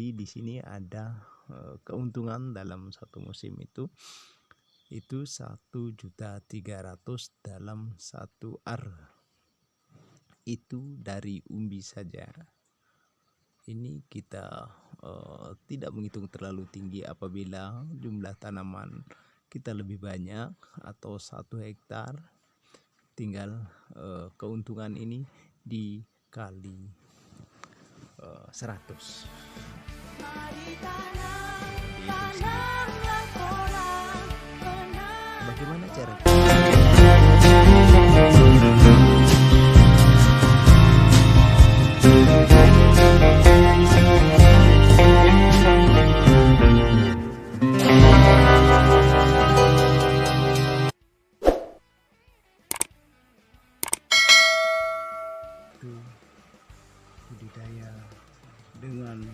Jadi di sini ada keuntungan dalam satu musim itu 1.300.000 dalam satu ar. Itu dari umbi saja. Ini kita tidak menghitung terlalu tinggi apabila jumlah tanaman kita lebih banyak atau 1 hektar, tinggal keuntungan ini dikali 100. Bagaimana cara? Budidaya dengan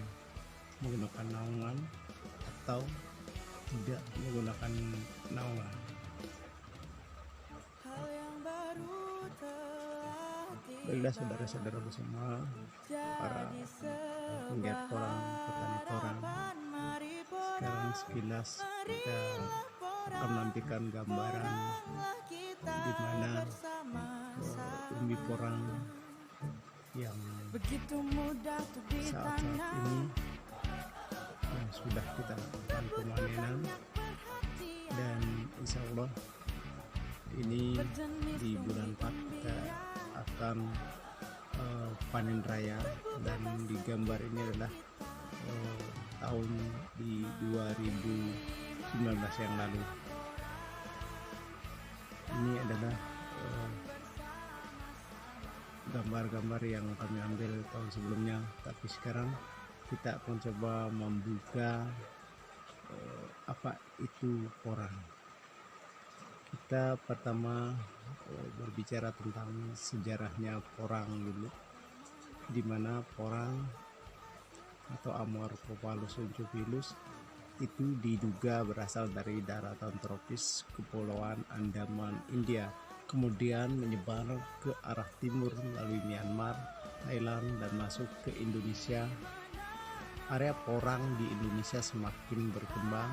menggunakan naungan atau tidak menggunakan naungan. Baiklah saudara-saudara semua, para penggiat porang, petani porang, sekarang sekilas kita akan menampilkan gambaran di mana umbi porang yang saat ini sudah kita lakukan pemanenan, dan insya Allah ini di bulan 4 kita akan panen raya. Dan di gambar ini adalah tahun di 2019 yang lalu. Ini adalah gambar-gambar yang kami ambil tahun sebelumnya, tapi sekarang kita akan coba membuka apa itu porang. Kita pertama berbicara tentang sejarahnya porang dulu, di mana porang atau Amorphophallus uncupillus itu diduga berasal dari daratan tropis Kepulauan Andaman, India, kemudian menyebar ke arah timur melalui Myanmar, Thailand, dan masuk ke Indonesia. Area porang di Indonesia semakin berkembang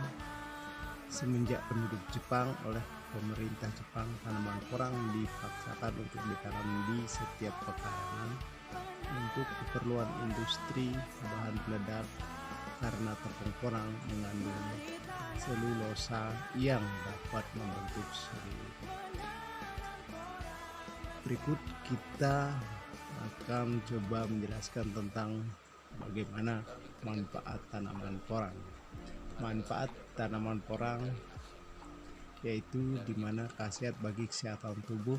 semenjak penduduk Jepang. Oleh pemerintah Jepang, tanaman porang dipaksakan untuk ditanam di setiap pekarangan untuk keperluan industri bahan peledak, karena tepung porang mengandung selulosa yang dapat membentuk seluloid. Berikut kita akan coba menjelaskan tentang bagaimana manfaat tanaman porang. Manfaat tanaman porang yaitu dimana khasiat bagi kesehatan tubuh,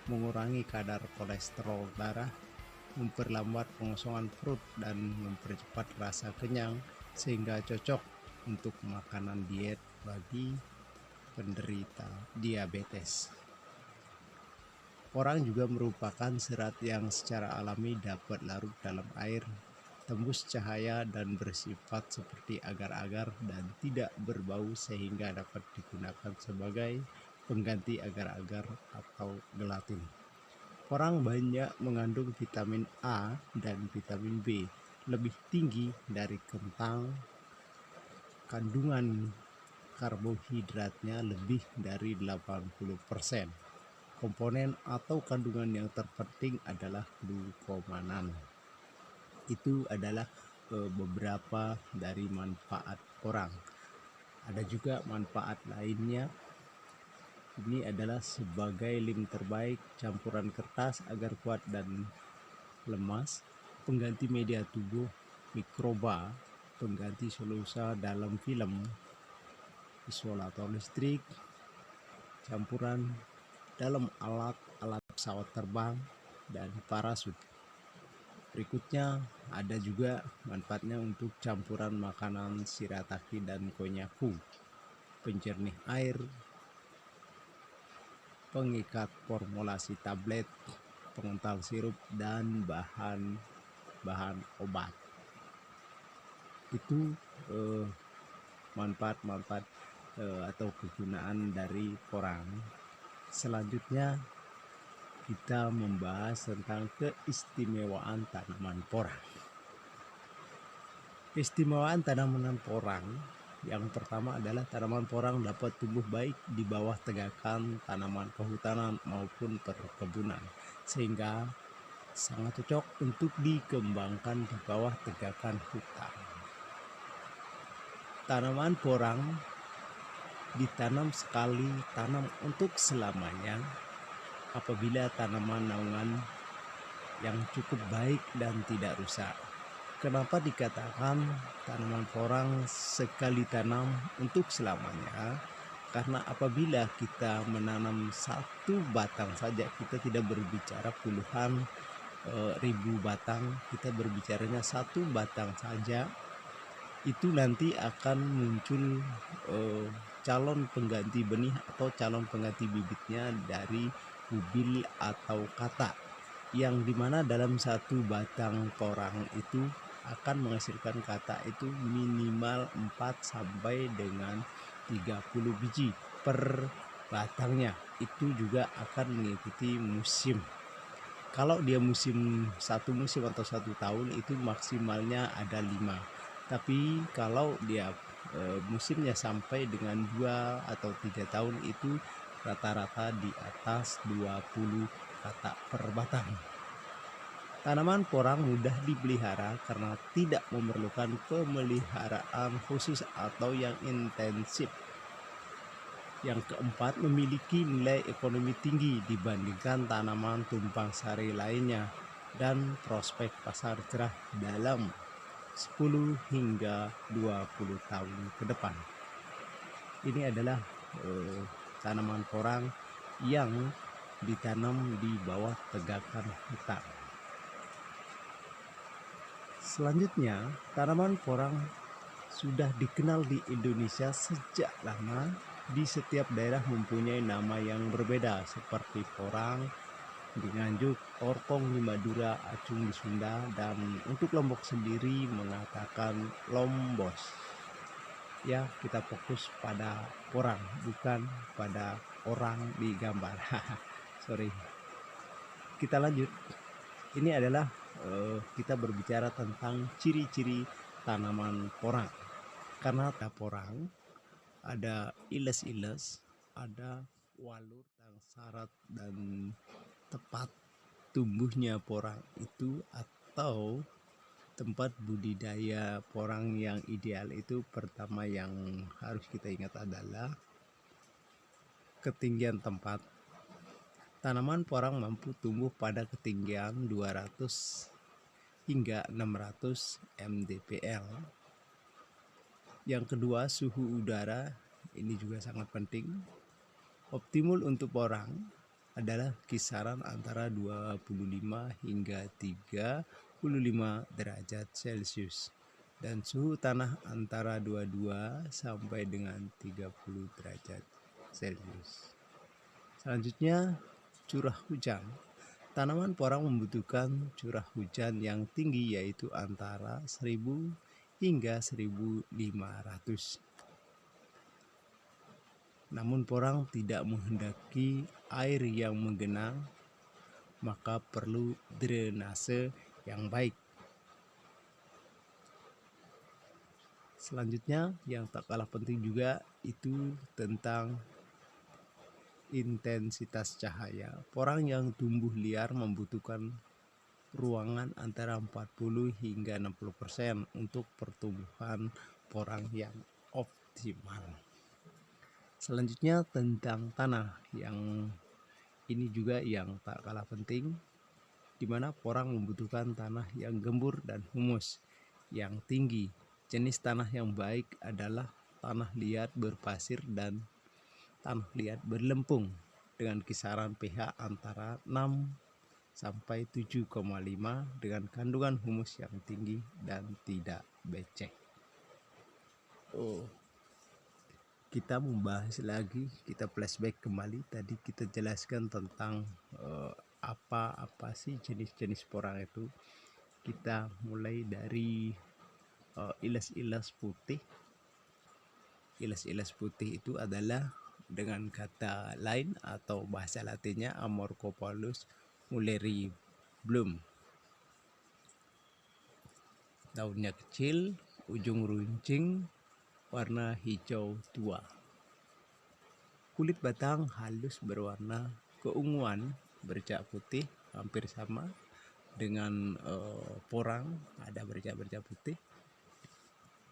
mengurangi kadar kolesterol darah, memperlambat pengosongan perut, dan mempercepat rasa kenyang, sehingga cocok untuk makanan diet bagi penderita diabetes. Porang juga merupakan serat yang secara alami dapat larut dalam air, tembus cahaya, dan bersifat seperti agar-agar dan tidak berbau, sehingga dapat digunakan sebagai pengganti agar-agar atau gelatin. Porang banyak mengandung vitamin A dan vitamin B, lebih tinggi dari kentang. Kandungan karbohidratnya lebih dari 80%. Komponen atau kandungan yang terpenting adalah glukomanan. Itu adalah beberapa dari manfaat porang. Ada juga manfaat lainnya. Ini adalah sebagai lem terbaik, campuran kertas agar kuat dan lemas, pengganti media tubuh mikroba, pengganti selulosa dalam film, isolator listrik, campuran dalam alat-alat pesawat terbang, dan parasut. Berikutnya ada juga manfaatnya untuk campuran makanan shirataki dan konnyaku, penjernih air, pengikat formulasi tablet, pengental sirup, dan bahan obat. Itu manfaat-manfaat atau kegunaan dari porang. Selanjutnya kita membahas tentang keistimewaan tanaman porang. Keistimewaan tanaman porang yang pertama adalah tanaman porang dapat tumbuh baik di bawah tegakan tanaman kehutanan maupun perkebunan, sehingga sangat cocok untuk dikembangkan di bawah tegakan hutan. Tanaman porang ditanam sekali, tanam untuk selamanya apabila tanaman naungan yang cukup baik dan tidak rusak. Kenapa dikatakan tanaman porang sekali tanam untuk selamanya? Karena apabila kita menanam satu batang saja, kita tidak berbicara puluhan ribu batang, kita berbicaranya satu batang saja, itu nanti akan muncul calon pengganti benih atau calon pengganti bibitnya dari ubil atau katak, yang dimana dalam satu batang porang itu akan menghasilkan katak itu minimal 4 sampai dengan 30 biji per batangnya. Itu juga akan mengikuti musim. Kalau dia satu musim atau satu tahun itu maksimalnya ada 5. Tapi kalau dia musimnya sampai dengan 2 atau 3 tahun itu rata-rata di atas 20 katak per batang. Tanaman porang mudah dipelihara karena tidak memerlukan pemeliharaan khusus atau yang intensif. Yang keempat, memiliki nilai ekonomi tinggi dibandingkan tanaman tumpang sari lainnya dan prospek pasar cerah dalam 10 hingga 20 tahun ke depan. Ini adalah tanaman porang yang ditanam di bawah tegakan hutan. Selanjutnya, tanaman porang sudah dikenal di Indonesia sejak lama. Di setiap daerah mempunyai nama yang berbeda seperti porang di Nganjuk, orkong di Madura, acung di Sunda, dan untuk Lombok sendiri mengatakan lombos. Ya, kita fokus pada porang, bukan pada orang di gambar. Sorry. Kita lanjut. Ini adalah kita berbicara tentang ciri-ciri tanaman porang. Karena porang ada iles-iles, ada walur yang syarat dan tepat tumbuhnya porang itu, atau tempat budidaya porang yang ideal itu pertama yang harus kita ingat adalah ketinggian tempat. Tanaman porang mampu tumbuh pada ketinggian 200 hingga 600 mdpl. Yang kedua, suhu udara ini juga sangat penting. Optimal untuk porang adalah kisaran antara 25 hingga 35 derajat Celcius dan suhu tanah antara 22 sampai dengan 30 derajat Celcius. Selanjutnya, curah hujan. Tanaman porang membutuhkan curah hujan yang tinggi, yaitu antara 1000 hingga 1500. Namun porang tidak menghendaki air yang menggenang, maka perlu drainase yang baik. Selanjutnya yang tak kalah penting juga itu tentang intensitas cahaya. Porang yang tumbuh liar membutuhkan ruangan antara 40 hingga 60% untuk pertumbuhan porang yang optimal. Selanjutnya tentang tanah, yang ini juga yang tak kalah penting, di mana porang membutuhkan tanah yang gembur dan humus yang tinggi. Jenis tanah yang baik adalah tanah liat berpasir dan tanah liat berlempung dengan kisaran pH antara 6 sampai 7,5 dengan kandungan humus yang tinggi dan tidak becek. Kita membahas lagi, kita flashback kembali. Tadi kita jelaskan tentang apa sih jenis-jenis porang itu. Kita mulai dari iles-iles putih. Iles-iles putih itu adalah dengan kata lain atau bahasa latinnya Amorphophallus mulieribrum. Daunnya kecil, ujung runcing warna hijau tua. Kulit batang halus berwarna keunguan bercak putih, hampir sama dengan porang, ada bercak-bercak putih.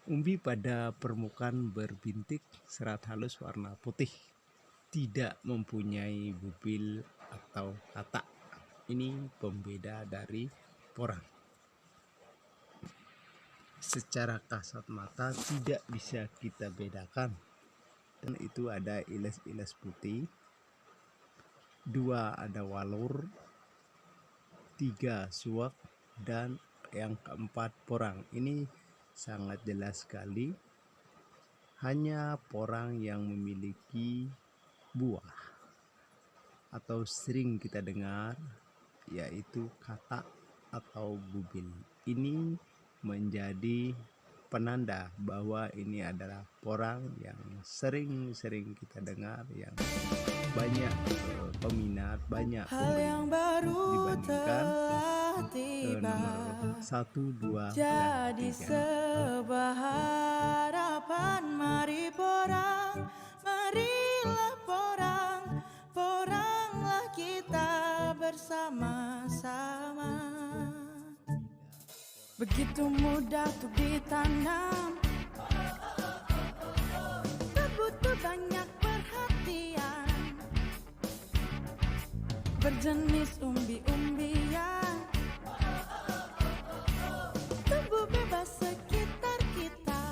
Umbi pada permukaan berbintik, serat halus warna putih, tidak mempunyai bubil atau katak. Ini pembeda dari porang. Secara kasat mata tidak bisa kita bedakan. Dan itu ada iles-iles putih, 2 ada walur, 3 suak, dan yang keempat porang. Ini sangat jelas sekali. Hanya porang yang memiliki buah atau sering kita dengar, yaitu katak atau bubil. Ini menjadi penanda bahwa ini adalah porang yang sering kita dengar, yang banyak peminat, banyak pembeli dibandingkan nomor 1, 2, jadi dan 3. sebuah harapan, mari porang, marilah porang, poranglah kita bersama-sama. Begitu mudah untuk ditanam, tak butuh banyak perhatian, berjenis umbi-umbian, tumbuh bebas sekitar kita.